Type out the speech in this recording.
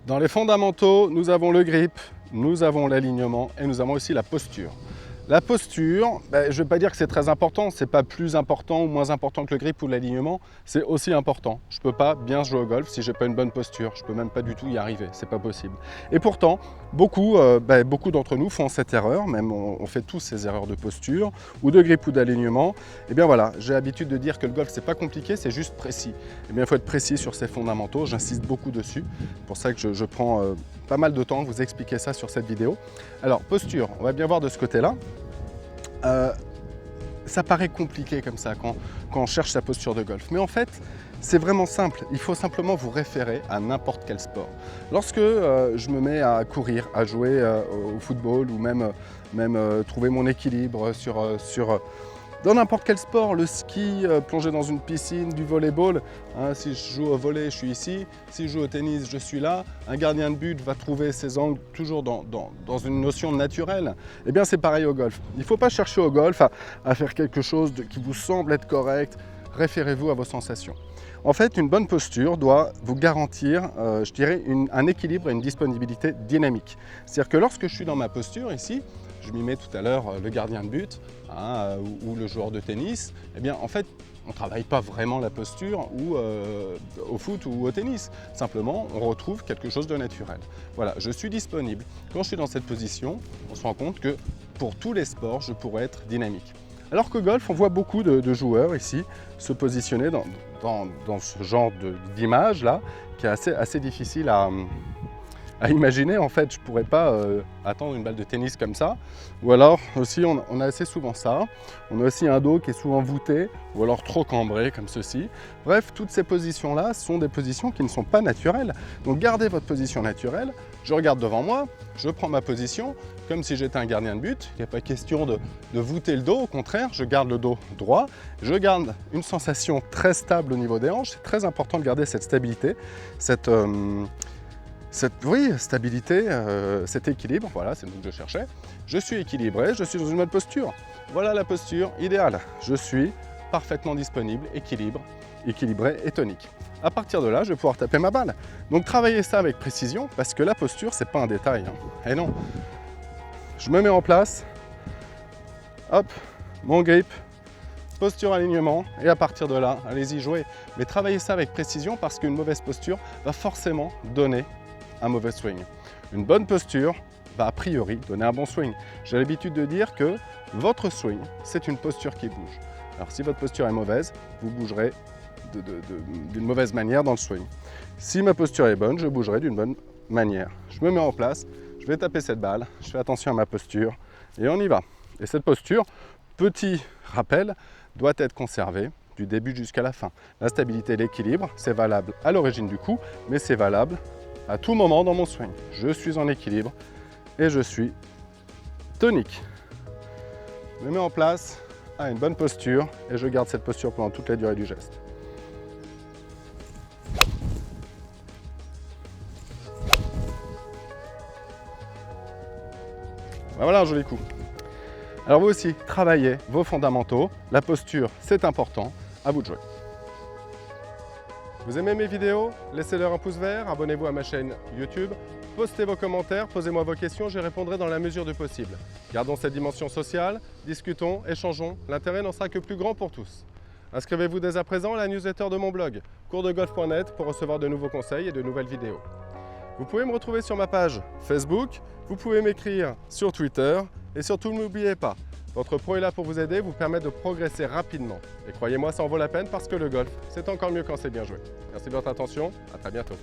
Dans les fondamentaux, nous avons le grip, nous avons l'alignement et nous avons aussi la posture. La posture, je ne vais pas dire que c'est très important, c'est pas plus important ou moins important que le grip ou l'alignement, c'est aussi important. Je ne peux pas bien jouer au golf si j'ai pas une bonne posture, je peux même pas du tout y arriver, c'est pas possible. Et pourtant, beaucoup d'entre nous font cette erreur, même on fait tous ces erreurs de posture, ou de grip ou d'alignement. Et bien voilà, j'ai l'habitude de dire que le golf c'est pas compliqué, c'est juste précis. Et bien il faut être précis sur ces fondamentaux, j'insiste beaucoup dessus, c'est pour ça que je prends pas mal de temps à vous expliquer ça sur cette vidéo. Alors posture, on va bien voir de ce côté-là. Ça paraît compliqué comme ça quand on cherche sa posture de golf. Mais en fait, c'est vraiment simple. Il faut simplement vous référer à n'importe quel sport. Lorsque je me mets à courir, à jouer au football ou même trouver mon équilibre dans n'importe quel sport, le ski, plonger dans une piscine, du volleyball, hein, si je joue au volley, je suis ici, si je joue au tennis, je suis là, un gardien de but va trouver ses angles toujours dans une notion naturelle. Eh bien c'est pareil au golf. Il ne faut pas chercher au golf à faire quelque chose qui vous semble être correct, référez-vous à vos sensations. En fait, une bonne posture doit vous garantir, je dirais, un équilibre et une disponibilité dynamique. C'est-à-dire que lorsque je suis dans ma posture ici, je m'y mets tout à l'heure le gardien de but hein, ou le joueur de tennis, eh bien en fait on ne travaille pas vraiment la posture au foot ou au tennis. Simplement on retrouve quelque chose de naturel. Voilà, je suis disponible. Quand je suis dans cette position, on se rend compte que pour tous les sports, je pourrais être dynamique. Alors qu'au golf, on voit beaucoup de joueurs ici se positionner dans ce genre d'image là, qui est assez difficile à imaginer. En fait, je ne pourrais pas attendre une balle de tennis comme ça. Ou alors aussi, on a assez souvent ça. On a aussi un dos qui est souvent voûté ou alors trop cambré comme ceci. Bref, toutes ces positions-là sont des positions qui ne sont pas naturelles. Donc gardez votre position naturelle. Je regarde devant moi, je prends ma position comme si j'étais un gardien de but. Il n'y a pas question de voûter le dos, au contraire, je garde le dos droit. Je garde une sensation très stable au niveau des hanches. C'est très important de garder cette stabilité, cette stabilité, cet équilibre, voilà, c'est le mot que je cherchais. Je suis équilibré, je suis dans une bonne posture. Voilà la posture idéale. Je suis parfaitement disponible, équilibré et tonique. À partir de là, je vais pouvoir taper ma balle. Donc travaillez ça avec précision, parce que la posture, c'est pas un détail. Hein. Et non. Je me mets en place, hop, mon grip, posture, alignement, et à partir de là, allez-y, jouez. Mais travaillez ça avec précision, parce qu'une mauvaise posture va forcément donner un mauvais swing. Une bonne posture va a priori donner un bon swing. J'ai l'habitude de dire que votre swing, c'est une posture qui bouge. Alors si votre posture est mauvaise, vous bougerez d'une mauvaise manière dans le swing. Si ma posture est bonne, je bougerai d'une bonne manière. Je me mets en place, je vais taper cette balle, je fais attention à ma posture et on y va. Et cette posture, petit rappel, doit être conservée du début jusqu'à la fin. La stabilité et l'équilibre, c'est valable à l'origine du coup, mais c'est valable à tout moment dans mon swing. Je suis en équilibre et je suis tonique. Je me mets en place à une bonne posture et je garde cette posture pendant toute la durée du geste. Voilà un joli coup. Alors vous aussi, travaillez vos fondamentaux. La posture, c'est important. À vous de jouer. Vous aimez mes vidéos? Laissez-leur un pouce vert, abonnez-vous à ma chaîne YouTube, postez vos commentaires, posez-moi vos questions, j'y répondrai dans la mesure du possible. Gardons cette dimension sociale, discutons, échangeons, l'intérêt n'en sera que plus grand pour tous. Inscrivez-vous dès à présent à la newsletter de mon blog, coursdegolf.net, pour recevoir de nouveaux conseils et de nouvelles vidéos. Vous pouvez me retrouver sur ma page Facebook, vous pouvez m'écrire sur Twitter et surtout n'oubliez pas, votre pro est là pour vous aider, vous permettre de progresser rapidement. Et croyez-moi, ça en vaut la peine parce que le golf, c'est encore mieux quand c'est bien joué. Merci de votre attention, à très bientôt.